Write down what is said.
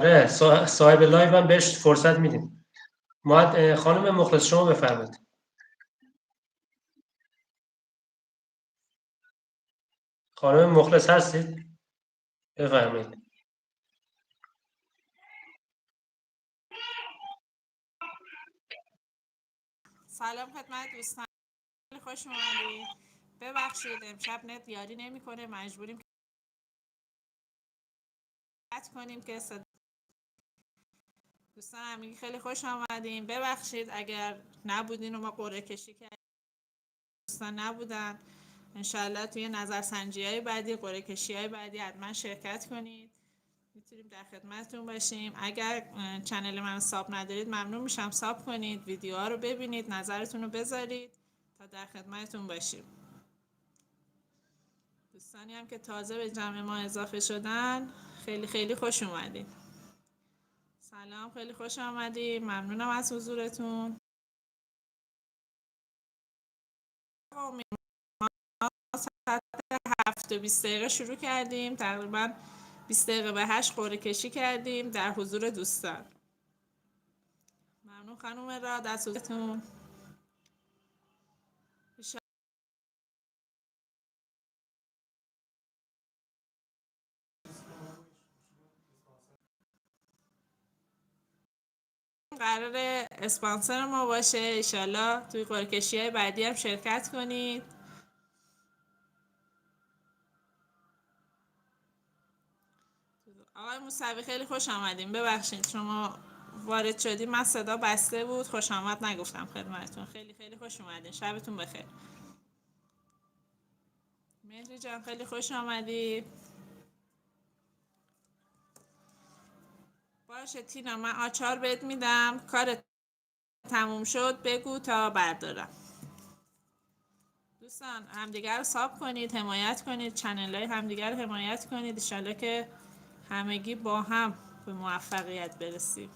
آره، صاحب لایو هم بهش فرصت میدیم. خانم مخلص شما بفرمایید. خانم مخلص هستید؟ بفرمایید. سلام خدمت دوستان، خوش اومدید. ببخشید امشب نت یاری نمیکنه، مجبوریم قطع کنیم که دوستان همگی خیلی خوش آمدیم. ببخشید اگر نبودین و ما قرعه کشی کردیم، دوستان نبودن. انشالله توی نظرسنجی های بعدی، قرعه کشی های بعدی حتما شرکت کنید، میتونیم در خدمتتون باشیم. اگر چنل من ساب ندارید ممنون میشم ساب کنید، ویدیوها رو ببینید، نظرتون رو بذارید تا در خدمتتون باشیم. دوستانی هم که تازه به جمع ما اضافه شدن خیلی خیلی خوش اومدید. سلام، خیلی خوش آمدید، ممنونم از حضورتون. ساعت 7:20 شروع کردیم، تقریبا 20 دقیقه به 8 قرعه کشی کردیم در حضور دوستان. ممنون خانم را، دستتون. قرار اسپانسر ما باشه، انشالله توی قرعه کشی های بعدی هم شرکت کنید. آقای موسوی خیلی خوش آمدیم. ببخشید شما وارد شدیم، من صدا بسته بود، خوش آمد نگفتم خدمتتون. خیلی خیلی خوش اومدین، شبتون بخیر. مهری جان خیلی خوش آمدی. باشه تینا، من آچار بهت میدم، کارت تموم شد بگو تا بردارم. دوستان همدیگر رو ساب کنید، حمایت کنید، چنل های همدیگر رو حمایت کنید، انشالله که همگی با هم به موفقیت برسیم.